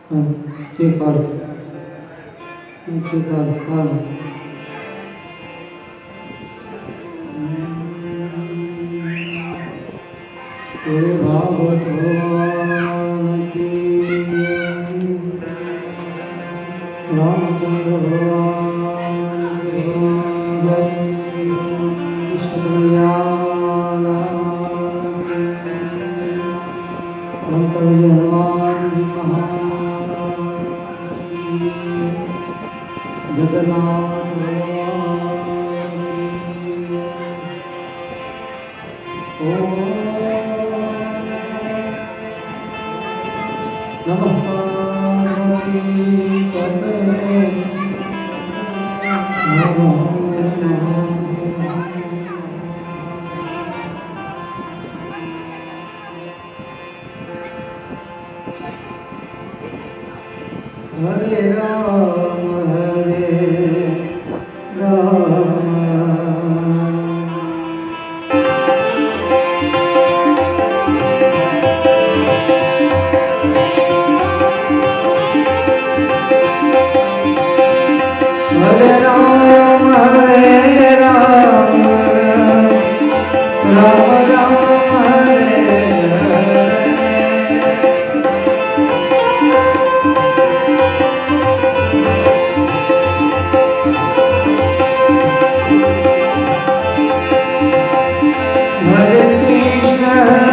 Cikal, cikal, kal. Shri Bhagwat भगवान की रामचंद्र भगवान की जय। कृष्ण कल्याण अनंत विजय हनुमान जी महाराज की। जगन्नाथ भगवान की। ओम नमः पार्वती पतये हरे राम हरे राम राम राम हरे हरे कृष्ण कृष्ण कृष्ण हरे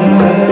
हरे।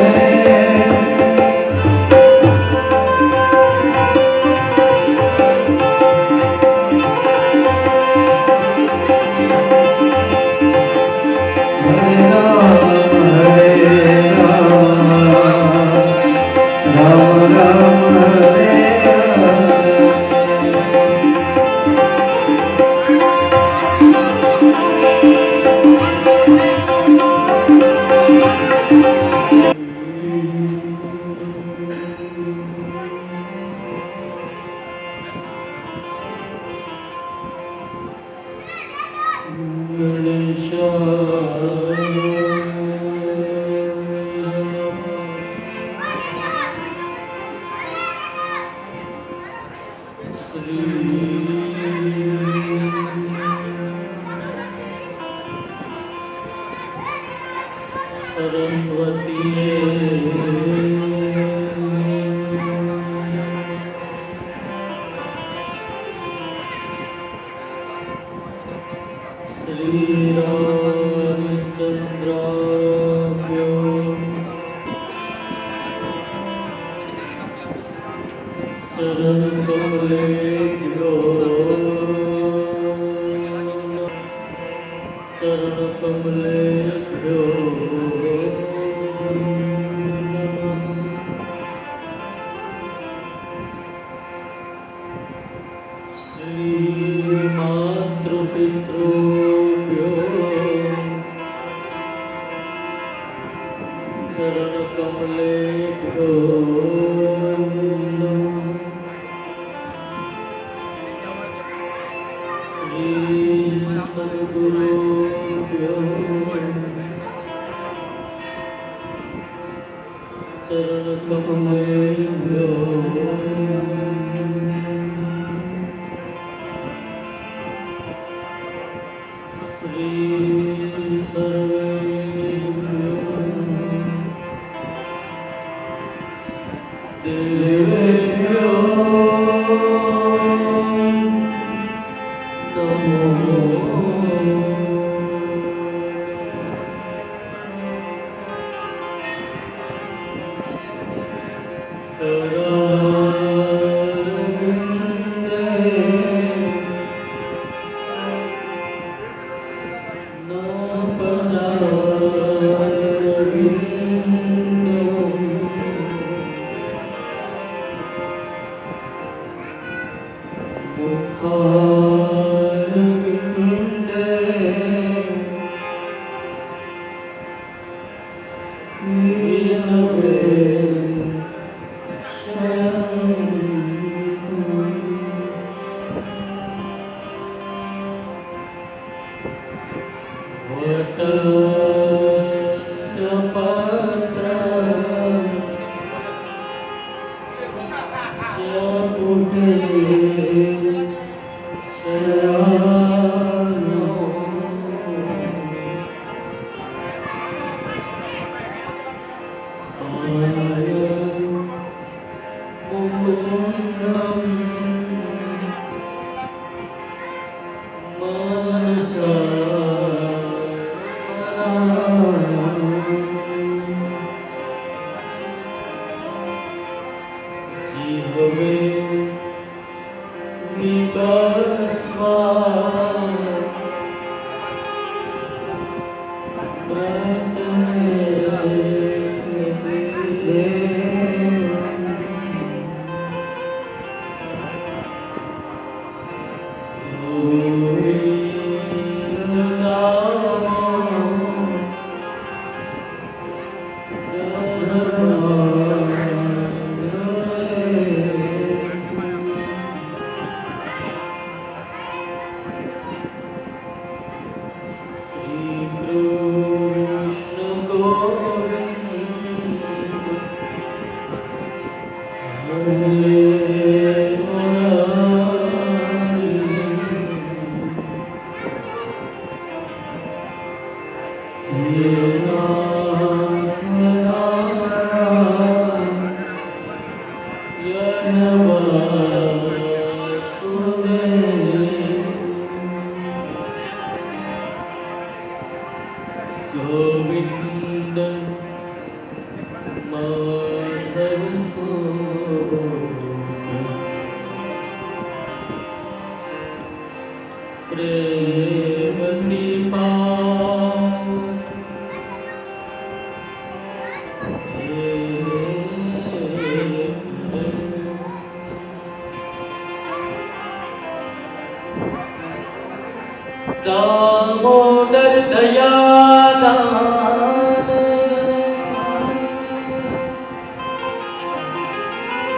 दामोदर दयादान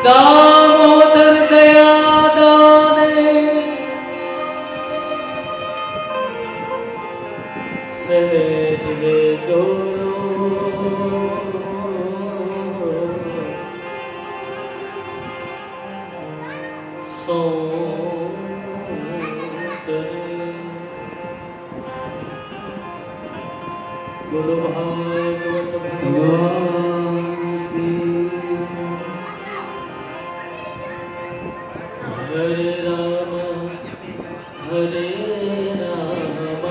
दामोदर दयादान सहज वे सो बोलो भागवत भगवान की। हरे राम हरे राम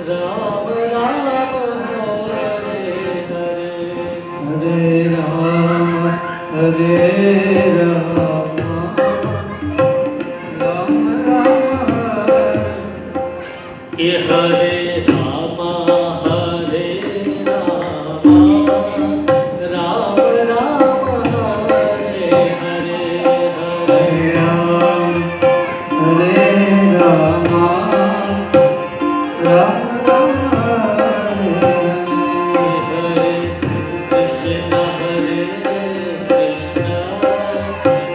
राम राम हरे हरे हरे राम हरे राम राम राम ये हरे राम हरे राम राम राम हरे हरे हरे राम हरे राम राम राम हरे हरे कृष्ण हरे कृष्ण कृष्ण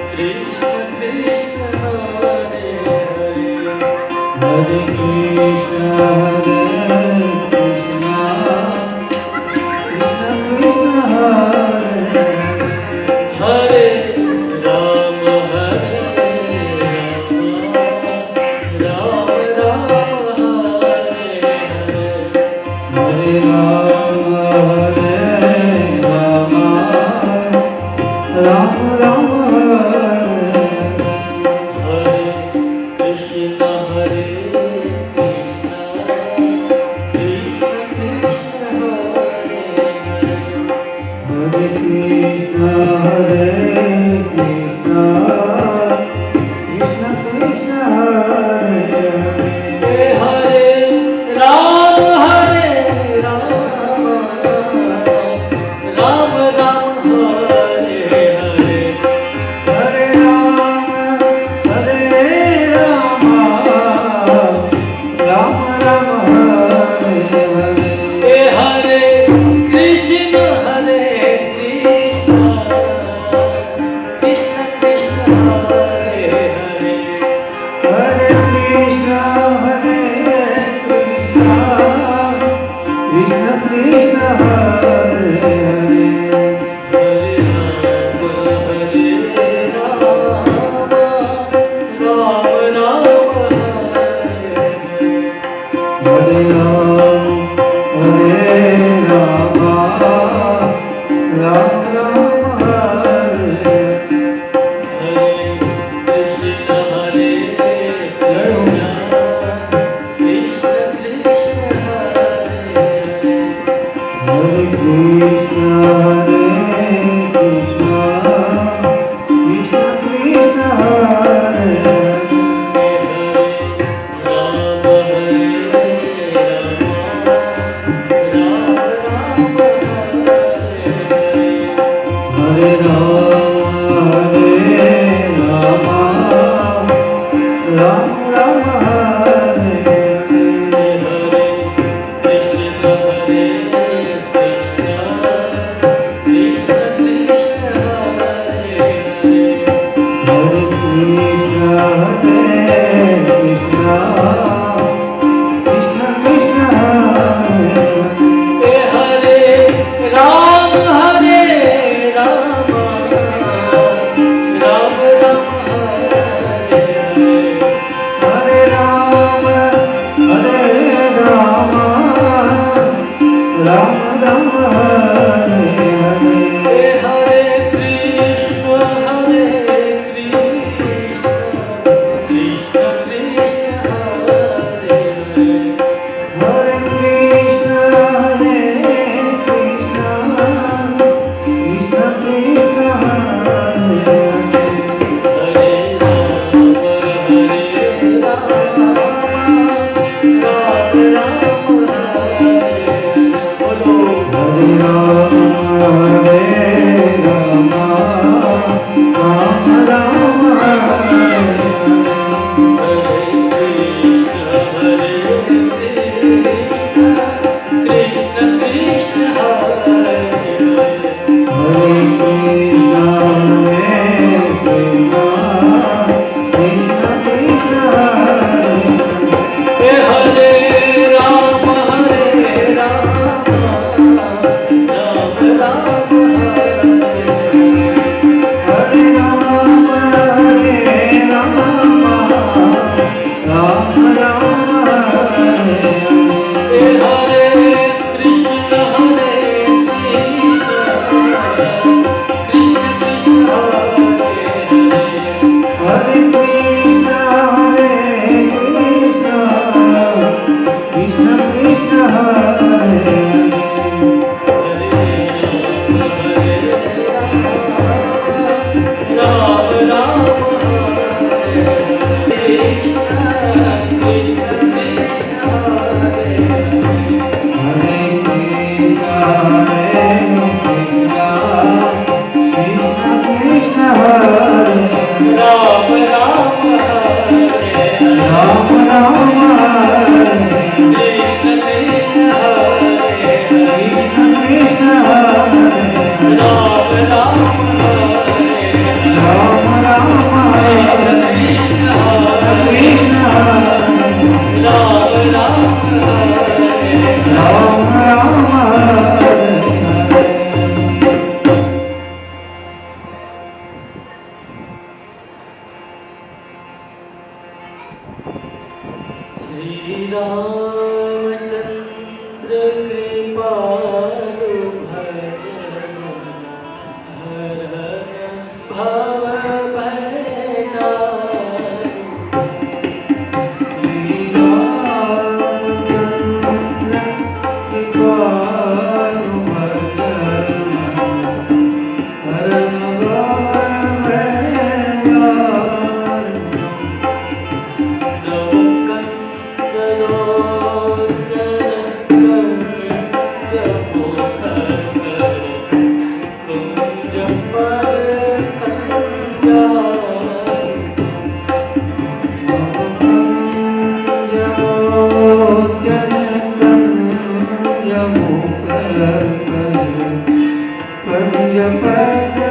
कृष्ण हरे हरे हरे कृष्ण हरे राम राम राम हरे हरे हरे राम राम राम हरे हरे कृष्ण Panjapata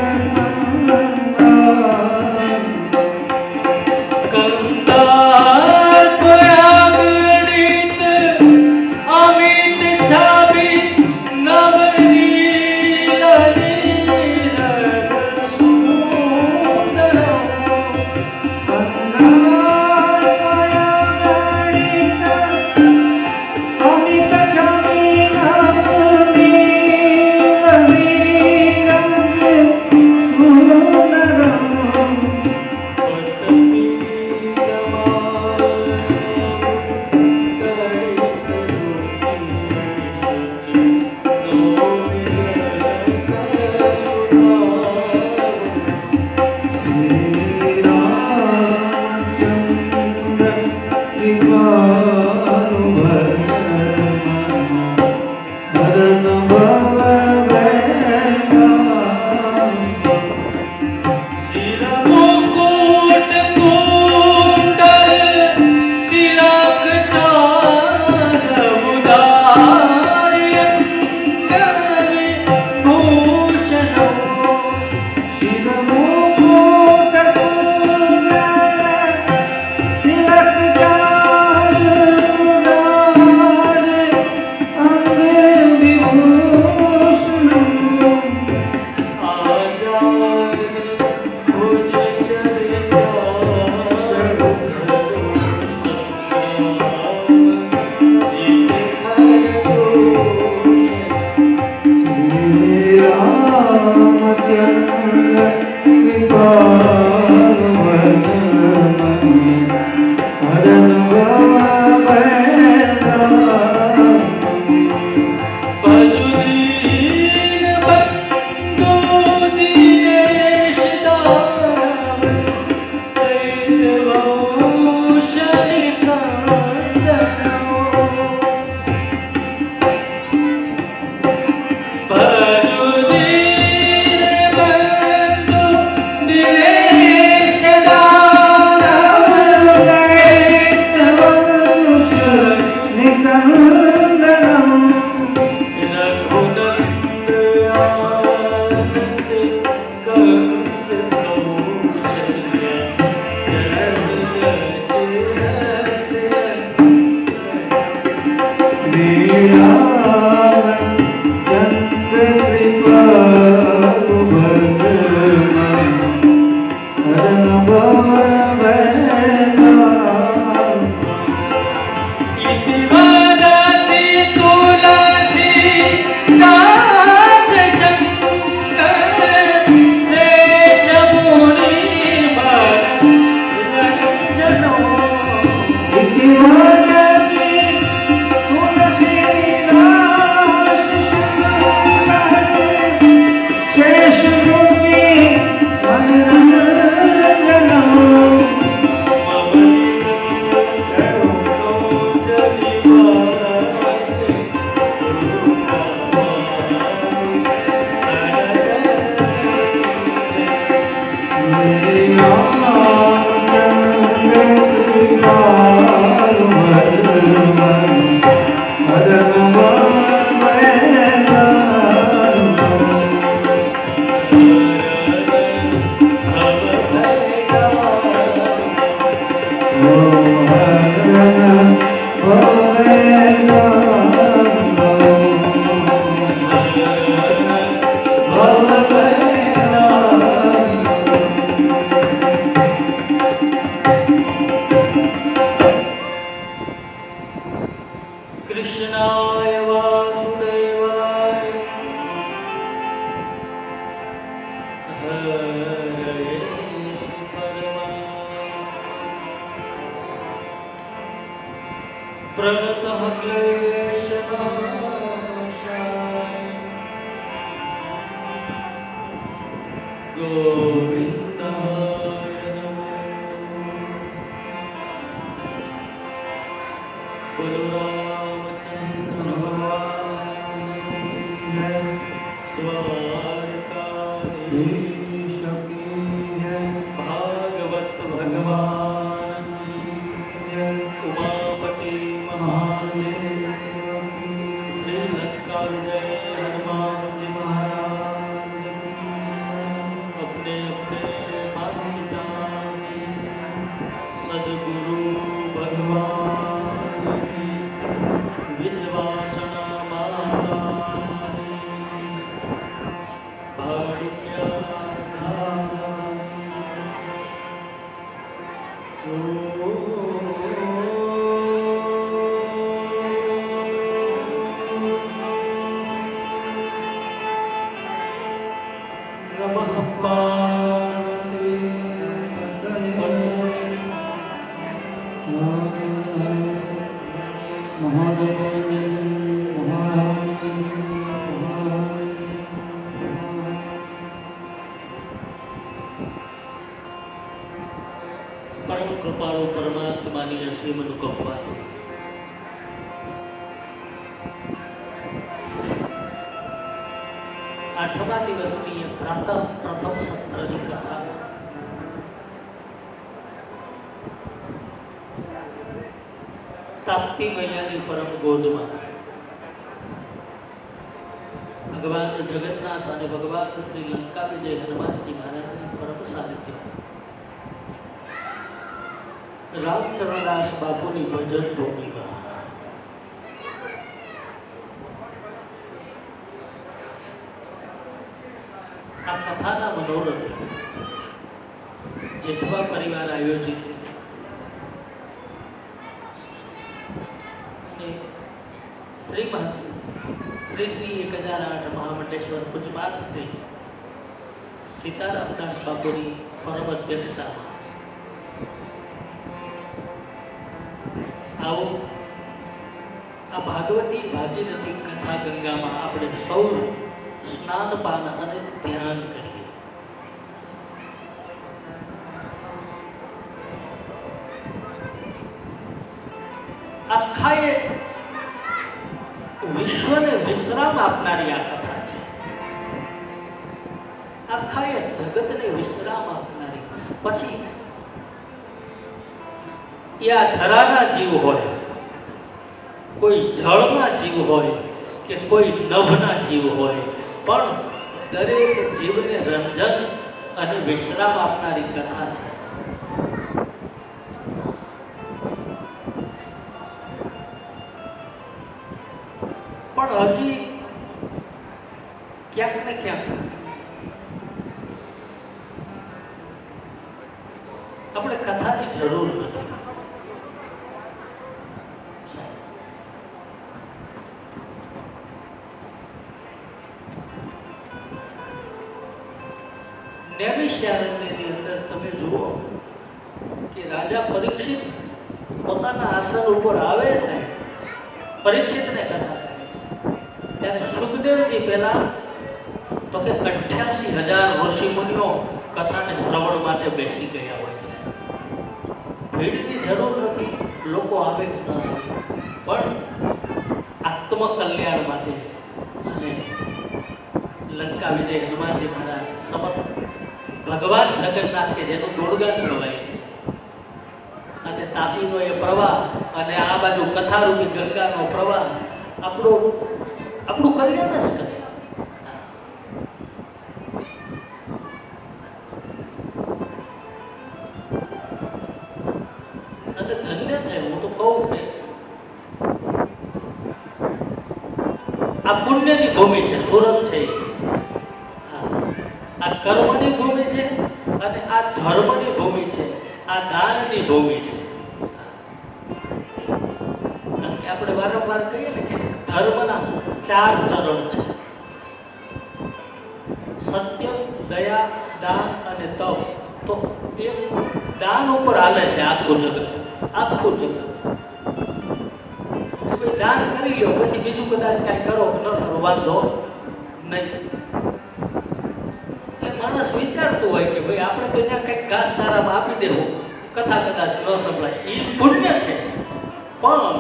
इति वदति तुलसीदास शंकर शेषमुनिमनोरञ्जनो। कृष्णाय वासुदेवाय हरये प्रणतः क्लेशनाशाय गोविन्दाय नमः। बोलो रामचंद्र द्वारकाधीश भागवत भगवान उमापति महादेव श्रीलंका जय हनुमान जी महाराज अपने अपने माता पिता सद्गुरु भगवान विद्वासना माता भाड़िया नमः पार्वती परम कृपाळु परमात्मानी असीम अनुकंपाથી આઠમા દિવસની પ્રથમ સત્રની કથા તાપ્તી મૈયાની પરમ ગોદમાં ભગવાન જગન્નાથ અને ભગવાન શ્રી લંકા વિજય હનુમાનજી મહારાજની પરમ સાનિધ્ય રામચરણદાસ બાપુની ભજન ભૂમિમાં આ કથાના મનોરથ જેઠવા પરિવાર આયોજિત અને શ્રી શ્રી 1008 મહામંડલેશ્વર પૂજ્યપાદ શ્રી સીતારામદાસ બાપુની પરમ અધ્યક્ષતામાં આવો આ ભાગવતી ભાગીરથી કથા ગંગામાં આપણે સૌ સ્નાનપાન અને ધ્યાન કરીએ. આખા વિશ્વને વિશ્રામ આપનારી આ કથા છે. આખા જગતને વિશ્રામ આપનારી. પછી એ આ ધરાના જીવ હોય, કોઈ જળના જીવ હોય કે કોઈ નભના જીવ હોય, પણ દરેક જીવને રંજન અને વિશ્રામ આપનારી કથા છે. પણ હજી ક્યાંક ને ક્યાંક આપણે કથાની જરૂર નથી. નૈમિષારણ્યની અંદર તમે જુઓ કે રાજા પરીક્ષિત પોતાના આસન ઉપર આવે છે, પરીક્ષિતને કથા કરે છે, ત્યારે સુખદેવજી પહેલા તો કે 88,000 ઋષિમુનિઓ કથાને શ્રવણ માટે બેસી ગયા હોય છે. ભીડની જરૂર નથી, લોકો આવે કે ન આવે, પણ આત્મકલ્યાણ માટે અને લંકા વિજય હનુમાનજી મહારાજ સમર્થ ભગવાન જગન્નાથ કે જેનું ગુણગાન ગવાય છે, અને તાપીનો એ પ્રવાહ અને આ બાજુ કથારૂપી ગંગાનો પ્રવાહ આપણું કલ્યાણ જ કરે. અને ધન્ય છે. હું તો કહું કે આ પુણ્યની ભૂમિ છે, સુરત છે, આ કર્મની ભૂમિ છે, અને આ ધર્મની ભૂમિ છે, આ દાનની ભૂમિ છે. કારણ કે આપણે વારંવાર કહીએ ને કે ધર્મના 4 ચરણ છે: સત્ય, દયા, દાન અને તપ. તો એ દાન ઉપર હાલે છે આખું જગત, આખું જગત. દાન કરી લો, પછી બીજું કદાચ કાંઈ કરો કે ન કરો, વાંધો નહીં. માણસ વિચારતું હોય કે ભાઈ આપણે તો ત્યાં કંઈક ઘાસચારામાં આપી દેવું, કથા કદાચ ન સંભળાય, એ પુણ્ય છે. પણ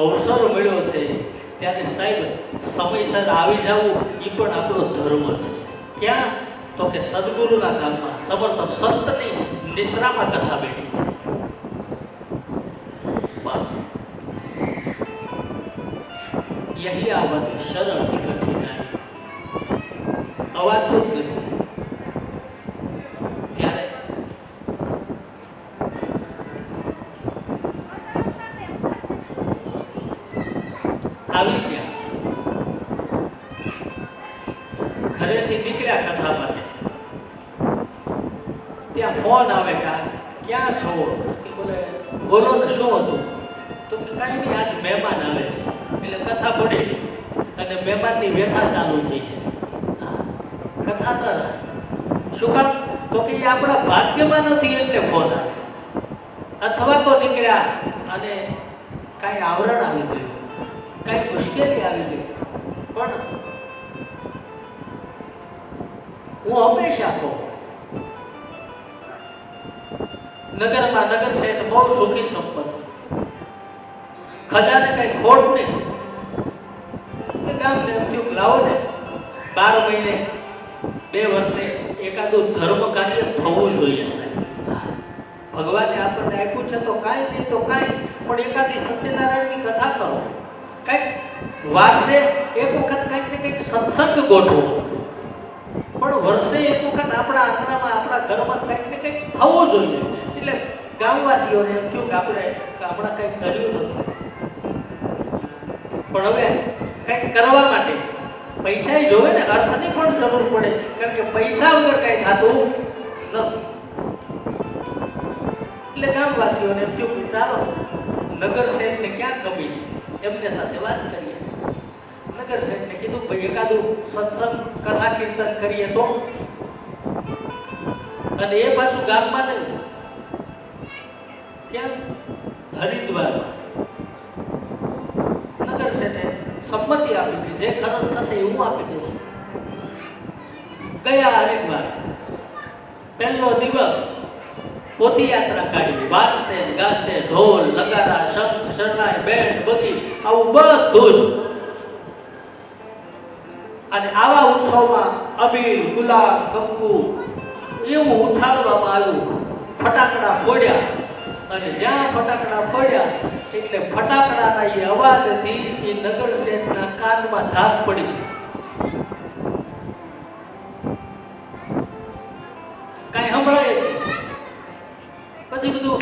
અવસર મળ્યો છે ત્યારે સાહેબ સમયસર આવી જવું એ પણ આપણો ધર્મ છે. ક્યાં? તો કે સદગુરુના ધામમાં સમર્થ સંતની નિશ્રામાં કથા બેઠી છે. યહી આવત સરળ કઠિનાઈ, અવાતું જ નથી. ત્યારે આવી ગયા, ઘરેથી નીકળ્યા કથા માટે. ત્યાં ફોન આવે કે ક્યાં છો? કે બોલો ને શું હતું? તો કે કાંઈ નહીં, આજ મહેમાન આવે છે. એટલે કથા પડી અને મહેમાનની વ્યથા ચાલુ થઈ જાય. કથા ન રહે. શું કામ? તો કે એ આપણા ભાગ્યમાં નથી એટલે ફોન આવે. અથવા તો નીકળ્યા અને કાંઈ આવરણ આવી ગયું, કાંઈ મુશ્કેલી આવી ગઈ. પણ હું હંમેશા કહું, નગરમાં નગર છે તો બહુ સુખી સંપન્ન, ખજાને કઈ ખોટ નહીં. ગામને એમ થયું લાવો ને 12 મહિને 2 વર્ષે એકાદું ધર્મ કાર્ય થવું જોઈએ સાહેબ. ભગવાને આપણને આપ્યું છે તો કાંઈ નહીં તો કાંઈ, પણ એકાદી સત્યનારાયણની કથા કરો. કંઈક વારસે એક વખત કંઈક ને કંઈક સત્સંગ ગોઠવો, પણ વર્ષે એક વખત આપણા આંગણામાં આપણા ઘરમાં કંઈક ને કંઈક થવું જોઈએ. એટલે ગામવાસીઓને એમ થયું કે આપણે કંઈક કર્યું નથી, પણ હવે કંઈક કરવા માટે પૈસા જોવે ને, અર્થની પણ જરૂર પડે. કારણ કે પૈસા વગર કંઈ થતું નથી. એટલે ગામવાસીઓને એમ થયું કે ચાલો નગર શેઠને ક્યાં કમી છે, એમને સાથે વાત કરીએ. નગર શેઠને કીધું ભાઈ એકાદું સત્સંગ કથા કીર્તન કરીએ તો. અને એ પાછું ગામમાં નહીં, ક્યાં? હરિદ્વારમાં. નગર શેઠે સંમતિ આપી કે જે ખર્ચ થશે એ હું આપી દઈશ. ગયા હરિદ્વાર, પહેલો દિવસ પોથીયાત્રા કાઢી, વાજતે ગાજતે ઢોલ નગારા શંખ શરણાઈ બેન્ડ બગી આવું બધું જ. અને આવા ઉત્સવમાં અબીર ગુલાલ કંકુ એવું ઉઠાડવામાં આવ્યું. ફટાકડા ફોડ્યા, અને જ્યાં ફટાકડા પડ્યા એટલે ફટાકડાના એ અવાજથી એ નગર શેઠના કાનમાં ધાક પડી ગઈ. કાંઈ સંભળાય નહીં. પછી બધું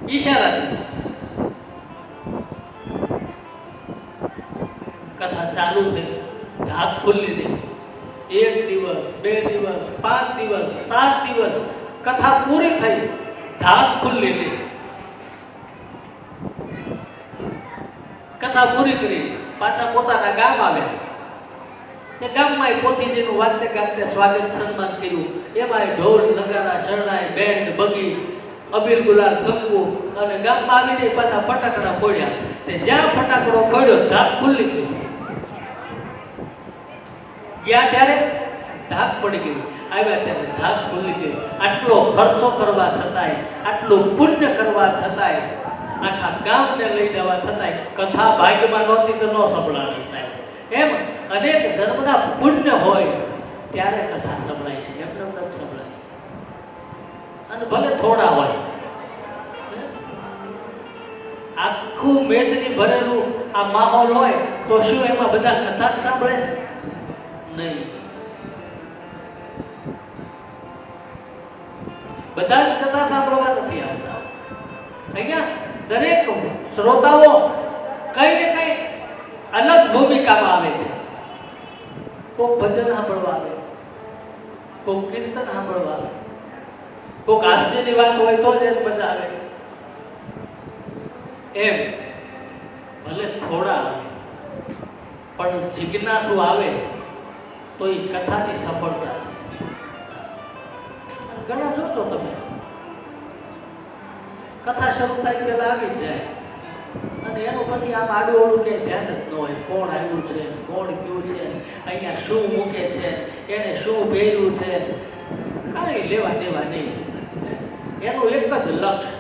ઈશારાથી કથા ચાલુ થઈ, ધાક ખુલ્લી નહીં. 1 દિવસ 2 દિવસ 5 દિવસ 7 દિવસ કથા પૂરી થઈ, ધાક ખુલ્લી થઈ, કથા પૂરી કરી પાછા પોતાના ગામ આવ્યા. એ ગામમાં પોથીજીનું વાતે ગાતે સ્વાગત સન્માન કર્યું. એમાં ઢોલ નગારા શરણાઈ બેન્ડ બગી અબીલ ગુલાલ કંકુ અને ગામમાં આવીને પાછા ફટાકડા ફોડ્યા. તે જ્યાં ફટાકડો ફોડ્યો ધાક ખુલ્લી ગઈ. ગયા ત્યારે ધાક પડી ગઈ, આવ્યા ત્યારે ધાક ખુલ્લી ગઈ. આટલો ખર્ચો કરવા છતાંય, આટલું પુણ્ય કરવા છતાંય, આખા ગામને લઈ જવા છતાંય કથા ભાગ્યમાં નહોતી તો ન સંભળાણી સાહેબ. એમ અનેક જન્મના પુણ્ય હોય ત્યારે કથા સંભળાય છે, એમને નથી સંભળાય. અને ભલે થોડા હોય, આખું મેદની ભરેલું આ માહોલ હોય તો શું એમાં બધા કથા જ સાંભળે છે? નહીં. બધા જ કથા સાંભળવા નથી આવતા. અહીંયા દરેક શ્રોતાઓ કઈ ને કઈ અલગ ભૂમિકામાં આવે છે. કોક ભજન સાંભળવા આવે, કોક કીર્તન સાંભળવા આવે, કોક હાસ્યની વાત હોય તો જ મજા આવે. એમ ભલે થોડા આવે પણ જિજ્ઞાસુ આવે તો એ કથાની સફળતા છે. ઘણા જોતો તમે કથા શરૂ થાય પહેલા આવી જ જાય અને એનું પછી આમ આડું ઓડું કે ધ્યાન જ ન હોય. કોણ આવ્યું છે, કોણ કયું છે, અહીંયા શું મૂકે છે, એને શું પહેર્યું છે, કાંઈ લેવા દેવા નહીં. એનું એક જ લક્ષ્ય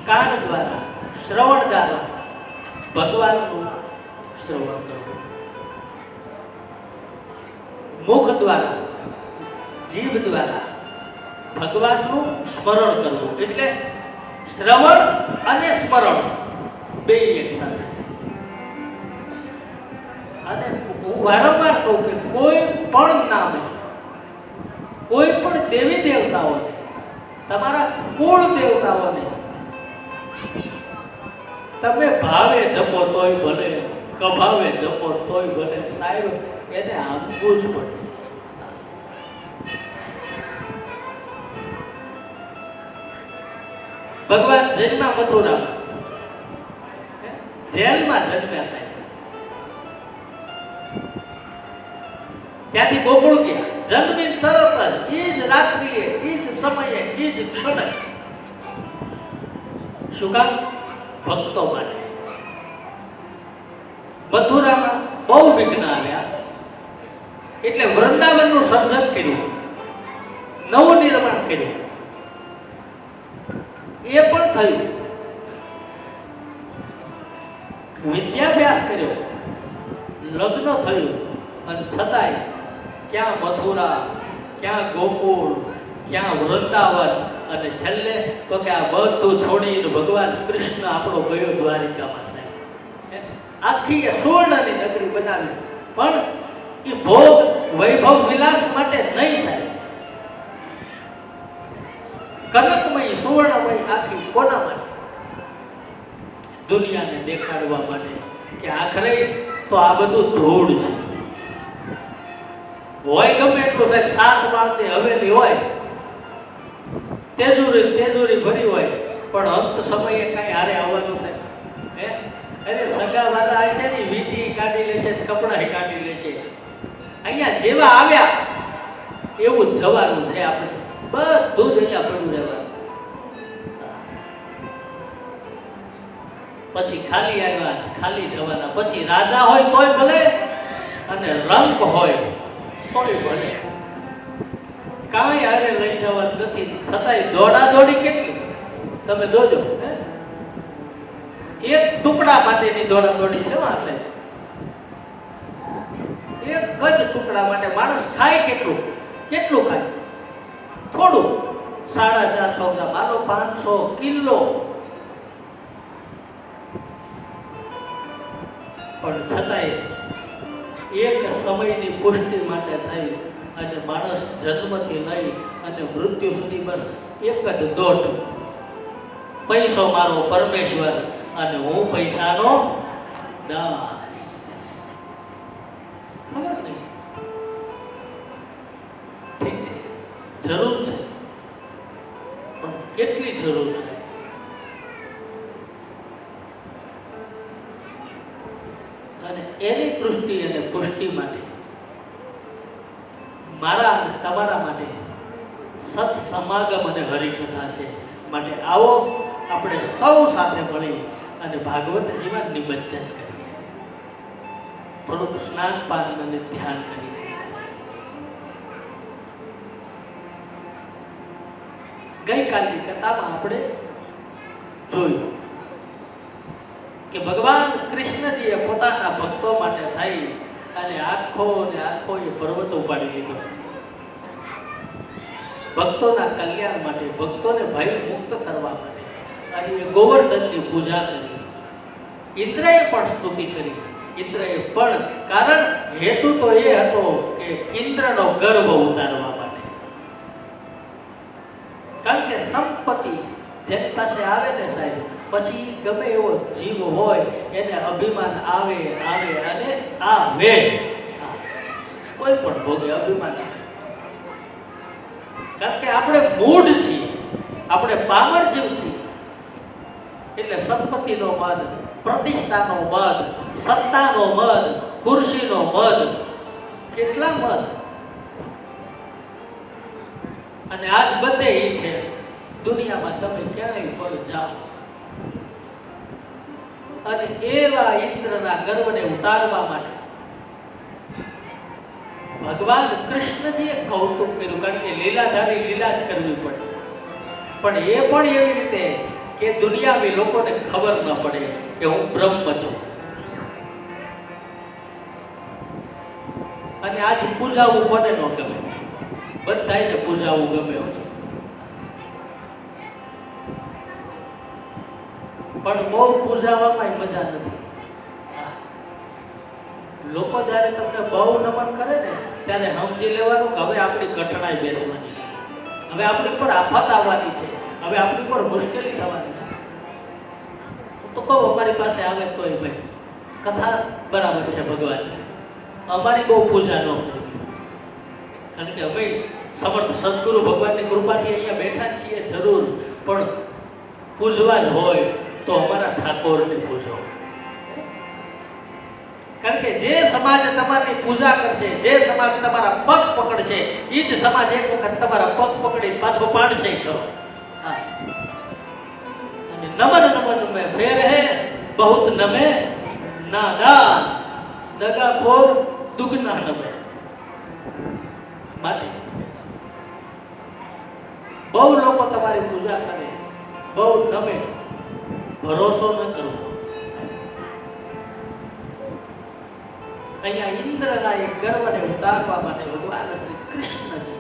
કાન દ્વારા શ્રવણ દ્વારા ભગવાનનું શ્રવણ કરવું, મુખ દ્વારા જીભ દ્વારા ભગવાનનું સ્મરણ કરવું. એટલે શ્રવણ અને સ્મરણ બે એક સાથે. અને હું વારંવાર કહું કે કોઈ પણ નામે, કોઈ પણ દેવી દેવતાઓને, તમારા કુળ દેવતાઓને તમે ભાવે જપો તોય ભલે, કભાવે જપો તોય ભલે, સાહેબ એને આમવું જ પડે. ભગવાન જન્મા મથુરામાં, જેલમાં જન્મ્યા સાહેબ. ત્યાંથી ગોકુળ ગયા. જન્મીને તરત જ એ જ રાત્રિએ, એ જ સમયે, એ જ ક્ષણે. શું કામ? ભક્તો માટે. મથુરામાં બહુ વિઘ્ન આવ્યા એટલે વૃંદાવનનું સર્જન કર્યું, નવું નિર્માણ કર્યું. એ પણ થયું. વિદ્યાભ્યાસ કર્યો, લગ્ન થયું, અને છતાંય ક્યાં મથુરા, ક્યાં ગોકુળ, ક્યાં વૃંદાવન, અને છેલ્લે તો કે આ બધું છોડીને ભગવાન કૃષ્ણ આપણો ગયો દ્વારિકામાં સાહેબ. આખી સુવર્ણની નગરી બનાવી, પણ એ ભોગ વૈભવ વિલાસ માટે નહીં સાહેબ. કનકમય સુવર્ણમય આખી કોના માટે? દુનિયાને દેખાડવા માટે કે આખરે તો આ બધું ધૂળ છે. હોય ગમે એટલું સાહેબ, 7 માળની હવેલી હોય, તેજુરી ભરી હોય, પણ અંત સમયે કઈ હારે આવવાનું છે? અરે સગા વાલા આવે છે ને, વીંટી કાઢી લે છે, કપડા કાઢી લે છે. અહીંયા જેવા આવ્યા એવું જ જવાનું છે. આપણે બધું જ અહીંયા પડ્યું રહેવાનું. પછી ખાલી આવ્યા, ખાલી જવાના. પછી રાજા હોય તોય ભલે, અને રંક હોય તોય ભલે, કાંઈ હારે લઈ જવાનું નથી. છતાંય દોડા દોડી કેટલી તમે જોજો. એક ટુકડા માટેની દોડા દોડી છે વાંચે. એક જ ટુકડા માટે માણસ ખાય કેટલું? કેટલું ખાય? થોડું. 450 ગ્રામ, આલો 500 કિલો. પણ છતાંય એક સમયની પુષ્ટિ માટે થઈ અને માણસ જન્મથી લઈ અને મૃત્યુ સુધી બસ એક જ દોટ. પૈસો મારો પરમેશ્વર અને હું પૈસાનો દાસ. ખબર નહીં? ઠીક છે, જરૂર છે. કેટલી જરૂર છે. અને એની તૃષ્ટિ અને પુષ્ટિ માટે મારા અને તમારા માટે સત સમાગમ અને હરિકથા છે. માટે આવો આપણે સૌ સાથે મળી અને ભાગવતજીમાં નિમજ્જન કરીએ. થોડુંક સ્નાન પાન અને ધ્યાન કરીએ. ગઈકાલની કથામાં આપણે જોયું કે ભગવાન કૃષ્ણજીએ પોતાના ભક્તો માટે થઈ અને આખો એ પર્વત ઉપાડી લીધો. ભક્તોના કલ્યાણ માટે, ભક્તોને ભય મુક્ત કરવા માટે અને એ ગોવર્ધનની પૂજા કરી. ઇન્દ્રએ પણ સ્તુતિ કરી. ઇન્દ્રએ પણ, કારણ હેતુ તો એ હતો કે ઇન્દ્રનો ગર્વ ઉતારવા માટે. કારણ કે સંપત્તિ જેની પાસે આવે ને સાહેબ, પછી ગમે એવો જીવ હોય એને અભિમાન આવે અને આવે, કોઈ પણ ભોગે અભિમાન આવે. કારણ કે આપણે મૂઢ છીએ, આપણે પામર જીવ છીએ. એટલે સંપત્તિનો મદ, પ્રતિષ્ઠાનો મદ, સત્તાનો મદ, ખુરશીનો મદ, કેટલા મદ. અને આજ બધે એ છે દુનિયામાં. તમે ક્યાંય પણ જાઓ અને એવા ઇન્દ્રના ગર્વને ઉતારવા માટે ભગવાન કૃષ્ણજીએ કૌતુક કર્યું. કારણ કે લીલાધારી લીલા જ કરવી પડે, પણ એ પણ એવી રીતે કે દુનિયાવી લોકોને ખબર ન પડે કે હું બ્રહ્મ છું. અને આજ પૂજાવું કોને ન ગમે? બધાને પૂજાવું ગમે છે, પણ બહુ પૂજાવામાં મજા નથી. લોકો જ્યારે તમને બહુ નમન કરે ને ત્યારે સમજી લેવાનું કે હવે આપણી કઠણાઈ બેસવાની છે, હવે આપણી પર આફત આવવાની છે, હવે આપણી પર મુશ્કેલી થવાની છે. તો કહો અમારી પાસે આવે તોય ભાઈ કથા બરાબર છે ભગવાનની, અમારી બહુ પૂજા ન કરવી. કારણ કે અમે સમર્થ સદગુરુ ભગવાનની કૃપાથી અહીંયા બેઠા છીએ જરૂર, પણ પૂજવા જ હોય તો અમારા ઠાકોરની પૂજો. કારણ કે જે સમાજ તમારી પૂજા કરશે, જે સમાજ તમારા પગ પકડશે, એ જ સમાજ એક વખત તમારા પગ પકડી પાછો પાડશે ખરો. અને નમન નમન મેં ફેર હે બહુત નમે નાદાન, દગાખોર દુગના નમે. માટે બહુ લોકો તમારી પૂજા કરે, બહુ નમે, ભરોસો ન કરવો. અહીંયા ઇન્દ્રના એક ગર્વને ઉતારવા માટે ભગવાન શ્રી કૃષ્ણજી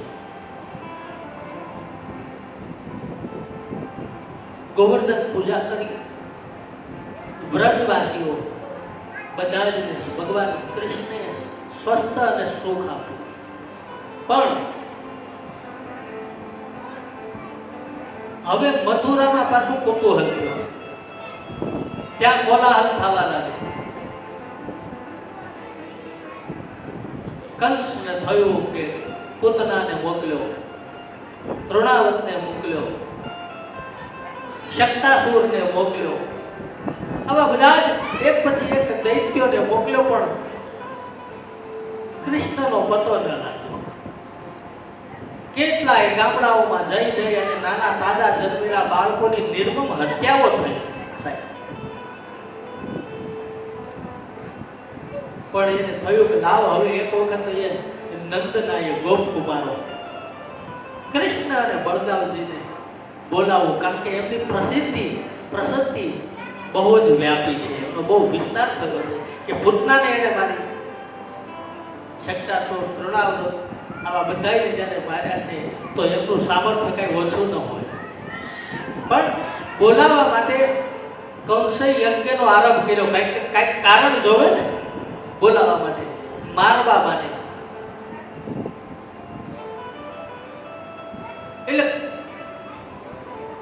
ગોવર્ધન પૂજા કરી. વ્રજવાસીઓ બધા જ ભગવાન કૃષ્ણએ સ્વસ્થ અને સુખ આપ્યું. પણ હવે મથુરામાં પાછું કુતૂહલ થયું. ત્યાં કોલાહલ થવા લાગે. કંસને થયું કે પૂતનાને મોકલ્યો, તૃણાવતને મોકલ્યો, શક્તાસુરને મોકલ્યો, આવા બધા જ એક પછી એક દૈત્યોને મોકલ્યો, પણ કૃષ્ણનો પતો ન લાગ્યો. કેટલાય ગામડાઓમાં જઈ અને નાના તાજા જન્મેલા બાળકોની નિર્મમ હત્યાઓ થઈ સાહેબ. પણ એને થયું કે લાવ હવે એક વખત એ નંદના એ ગોપકુમારો કૃષ્ણ અને બળદાવજીને બોલાવો. કારણ કે એમની પ્રસિદ્ધિ બહુ જ વ્યાપી છે, એમનો બહુ વિસ્તાર થયો છે કે પૂતનાને એને મારી, શક્તાસુર, તૃણાવત આવા બધાને જ્યારે માર્યા છે તો એમનું સામર્થ્ય કઈ ઓછું ન હોય. પણ બોલાવવા માટે કંસે યજ્ઞનો આરંભ કર્યો. કઈક કારણ જોવે ને બોલાવવા માટે, મારવા માટે. એટલે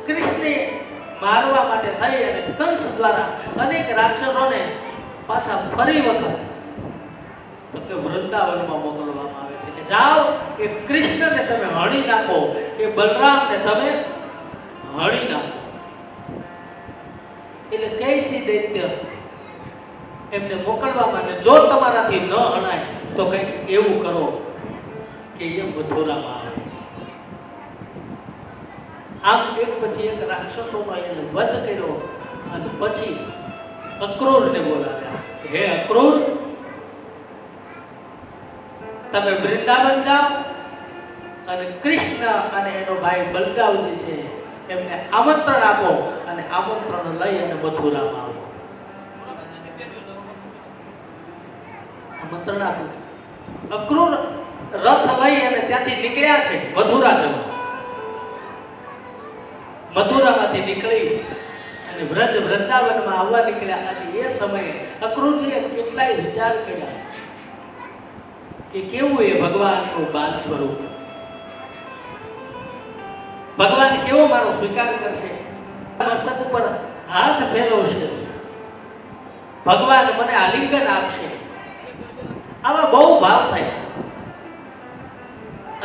કૃષ્ણે મારવા માટે થઈ અને કંસ દ્વારા અનેક રાક્ષસોને પાછા ફરી વખત તો કે વૃંદાવનમાં મોકલવામાં આવે છે કે જાઓ એ કૃષ્ણને તમે હણી નાખો, એ બલરામને તમે હણી નાખો. એટલે કહે છે દૈત્ય એમને મોકલવામાં, જો તમારાથી ન હણાય તો કંઈક એવું કરો કે એ મથુરામાં આવે. આમ એક પછી એક રાક્ષસોનો એને વધ કર્યો અને પછી અક્રૂરને બોલાવ્યા. હે અક્રૂર, તમે વૃંદાવન જાઓ અને કૃષ્ણ અને એનો ભાઈ બલદાવજી છે એમને આમંત્રણ આપો અને આમંત્રણ લઈ અને મથુરામાં આવો. આમંત્રણ આપો. અક્રૂર રથ લઈ અને ત્યાંથી નીકળ્યા છે મથુરા જવા. મથુરામાંથી નીકળી અને વ્રજ વૃંદાવનમાં આવવા નીકળ્યા. અને એ સમયે અક્રૂરજીએ કેટલાય વિચાર કર્યા કે કેવું એ ભગવાનનું બાલ સ્વરૂપ, ભગવાન કેવો મારો સ્વીકાર કરશે, મસ્તક ઉપર હાથ ફેરવશે, ભગવાન મને આલિંગન આપશે. આવા બહુ ભાવ થયા.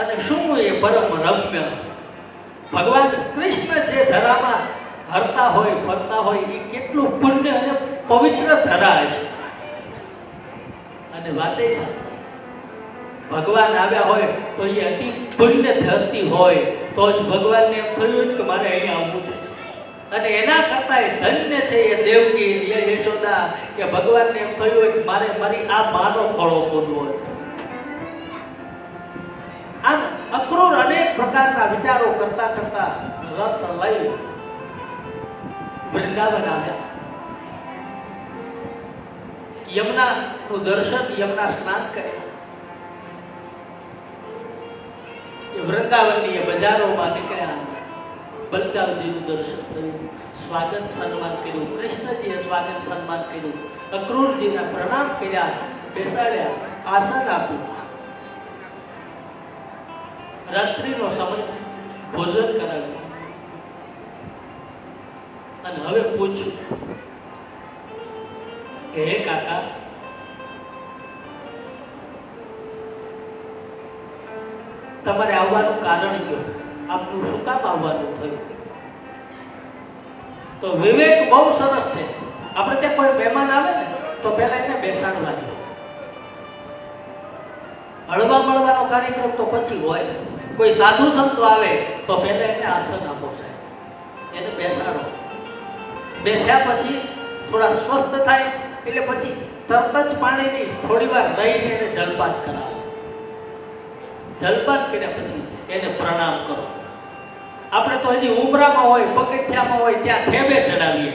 અને શું એ પરમ રમ્ય ભગવાન કૃષ્ણ જે ધરામાં હરતા હોય ફરતા હોય એ કેટલું પુણ્ય અને પવિત્ર ધરા હશે. અને વાતે સાચી, ભગવાન આવ્યા હોય તો એ અતિ પુણ્ય ધરતી હોય તો જ ભગવાનને એમ થયું કે મારે અહીંયા આવવું છે. અને એના કરતા ધન્ય છે એ દેવકી એ યશોદા કે ભગવાનને એમ થયું હોય કે મારે મારી આ માનો ખોળો ખોદવો છે. આમ અક્રૂર અનેક પ્રકારના વિચારો કરતા કરતા રથ લઈ વૃંદાવન આવ્યા. યમુનાનું દર્શન, યમુના સ્નાન કર્યા. વૃંદાવનની બજારોમાં નીકળ્યા. બલદાવજીનું દર્શન થયું, સ્વાગત સન્માન કર્યું. કૃષ્ણજીએ સ્વાગત સન્માન કર્યું. અક્રૂરજીને પ્રણામ કર્યા, બેસાડ્યા, આસન આપ્યું. રાત્રિનો સમય, ભોજન કરાવ્યું. અને હવે પૂછ્યું કે હે કાકા, તમારે આવવાનું કારણ કયો? આપનું શું કામ આવવાનું થયું? તો વિવેક બહુ સરસ છે. આપણે ત્યાં કોઈ મહેમાન આવે ને તો પહેલા એને બેસાડવા દો. હળવા મળવાનો કાર્યક્રમ તો પછી હોય. કોઈ સાધુ સંતો આવે તો પહેલા એને આસન આપો સાહેબ, એને બેસાડો. બેસ્યા પછી થોડા સ્વસ્થ થાય એટલે પછી તરત જ પાણી નહીં, થોડી વાર રહીને એને જલપાન કરાવો. જલપાન કર્યા પછી એને પ્રણામ કરો. આપણે તો હજી ઉમરામાં હોય, પગથિયામાં હોય ત્યાં ઠેબે ચડાવીએ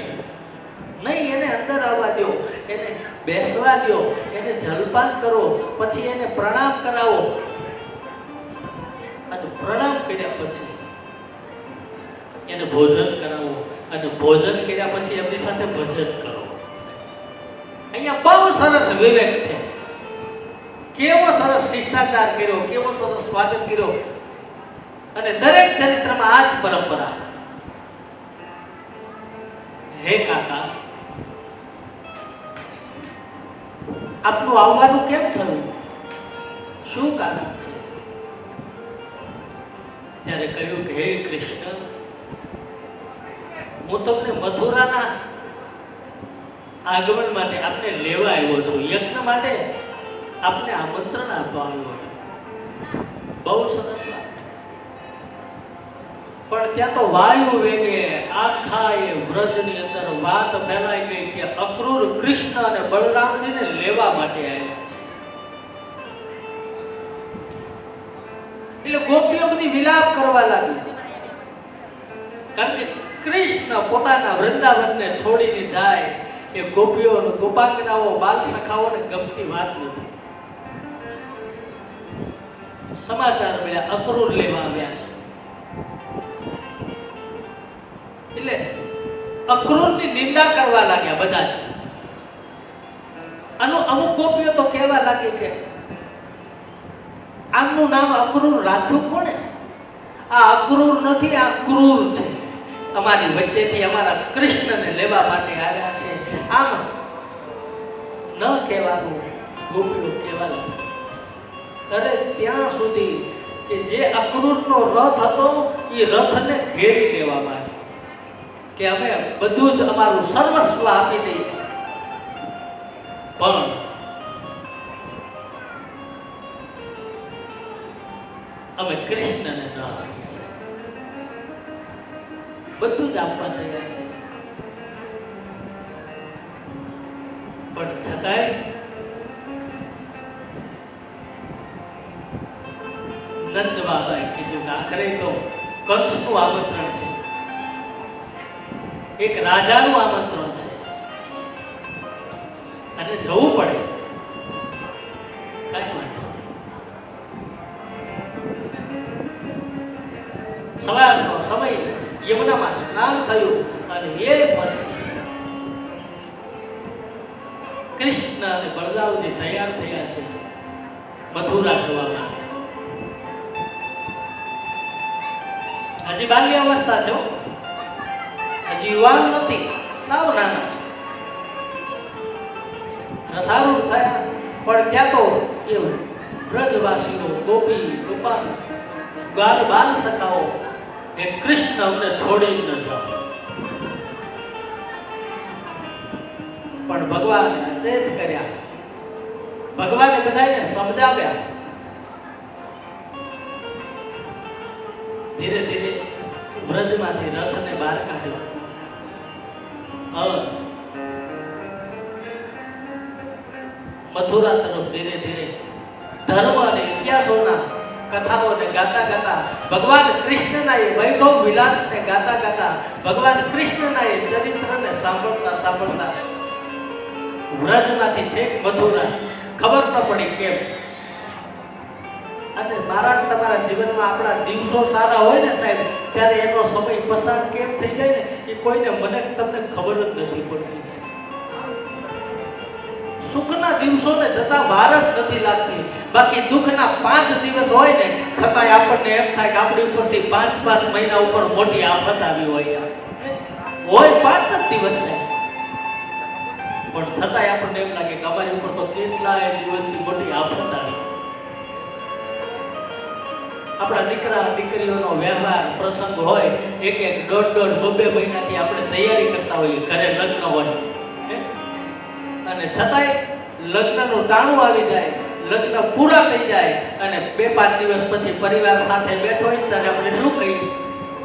નહીં. એને અંદર આવવા દો, એને બેસવા દો, એને જલપાન કરો, પછી એને પ્રણામ કરાવો. અને પ્રણામ કર્યા પછી એને ભોજન કરાવો. અને ભોજન કર્યા પછી એમની સાથે ભજન કરો. અહીંયા બહુ સરસ વિવેક છે. કેવો સરસ શિષ્ટાચાર કર્યો, કેવો સરસ સ્વાગત કર્યો. અને દરેક ચરિત્રમાં આ જ પરંપરા. હે કાકા, આપનું આવવાનું કેમ થયું? શું કારણ છે? ત્યારે કહ્યું કે હે કૃષ્ણ, હું તમને મથુરાના આગમન માટે આપને લેવા આવ્યો છું. યજ્ઞ માટે આપને આમંત્રણ આપવા આવ્યો છું. બહુ સરસ વાત. પણ ત્યાં તો વાયુ વેગે આખા એ વ્રજની અંદર વાત ફેલાઈ ગઈ કે અક્રૂર કૃષ્ણ અને બલરામજીને લેવા માટે આવ્યા છે. એટલે ગોપીઓ બધી વિલાપ કરવા લાગી. કારણ કે કૃષ્ણ પોતાના વૃંદાવનને છોડીને જાય એ ગોપીઓ, ગોપાંગનાઓ, બાલ સખાઓને ગમતી વાત નથી. સમાચાર મળ્યા અક્રૂર લેવા આવ્યા છે. એટલે અક્રૂરની નિંદા કરવા લાગ્યા બધા જ. અમુક ગોપીઓ તો કહેવા લાગી કે આમનું નામ અક્રૂર રાખ્યું કોણે? આ અક્રૂર નથી, આ ક્રૂર છે. અમારી વચ્ચેથી અમારા કૃષ્ણને લેવા માટે આવ્યા છે. આમ ન કહેવાનું ગોપીઓ કહેવા લાગ્યા. અરે ત્યાં સુધી કે જે અક્રૂરનો રથ હતો એ રથને ઘેરી લેવામાં આવ્યો. કે અમે બધું જ અમારું સર્વસ્વ આપી દઈએ, પણ અમે કૃષ્ણને ન આપીએ છીએ. બધું જ આપવા તૈયાર છે, પણ છતાંય નંદ બાબાએ કીધું કે આખરે તો કંસનું આમંત્રણ છે, એક રાજાનું આમંત્રણ છે અને જવું પડે. કાંઈ વાંધો નહીં. સવારનો સમય, યમુનામાં સ્નાન થયું અને એ પછી કૃષ્ણ અને બળદાવજી તૈયાર થયા છે મથુરા જવા માટે. હજી બાલ્ય અવસ્થા છે, હજી યુવાન નથી, સાવ નાના છે. રથારૂઢ થયા, પણ ત્યાં તો એ બ્રજવાસીઓ, ગોપી ગોપાલ, ગાલ બાલ સખાઓ એ કૃષ્ણ અમને છોડી ન જાઓ. પણ ભગવાને અચેત કર્યા, ભગવાને બધાને સમજાવ્યા. ધીરે ધીરે વ્રજમાંથી રથને બહાર કાઢ્યો. મથુરા તરફ ધીરે ધીરે ધર્મ અને ઇતિહાસોના કથાઓને ગાતા ગાતા, ભગવાન કૃષ્ણના એ વૈભવ વિલાસને ગાતા ગાતા, ભગવાન કૃષ્ણના એ ચરિત્રને સાંભળતા સાંભળતા વ્રજમાંથી છેક મથુરા. ખબર ન પડી કેમ. અને મારા તમારા જીવનમાં આપણા દિવસો સારા હોય ને સાહેબ, ત્યારે એનો સમય પસાર કેમ થઈ જાય ને એ કોઈને મને તમને ખબર જ નથી પડતી. સુખના દિવસોને જતા વાર જ નથી લાગતી, બાકી દુઃખના 5 દિવસ હોય ને છતાંય આપણને એમ થાય કે આપણી ઉપરથી 5 મહિના ઉપર મોટી આફત આવી હોય 5 જ દિવસ છે, પણ છતાંય આપણને એમ લાગે કે અમારી ઉપર તો કેટલાય દિવસથી મોટી આફત આવી. આપણા દીકરા દીકરીઓનો વ્યવહાર પ્રસંગ હોય, 1-1, 1.5, 2 મહિનાથી આપણે તૈયારી કરતા હોઈએ, ઘરે લગ્ન હોય, અને છતાંય લગ્નનું ટાણું આવી જાય, લગ્ન પૂરા થઈ જાય અને 2-5 દિવસ પછી પરિવાર સાથે બેઠો હોય ત્યારે આપણે શું કહીએ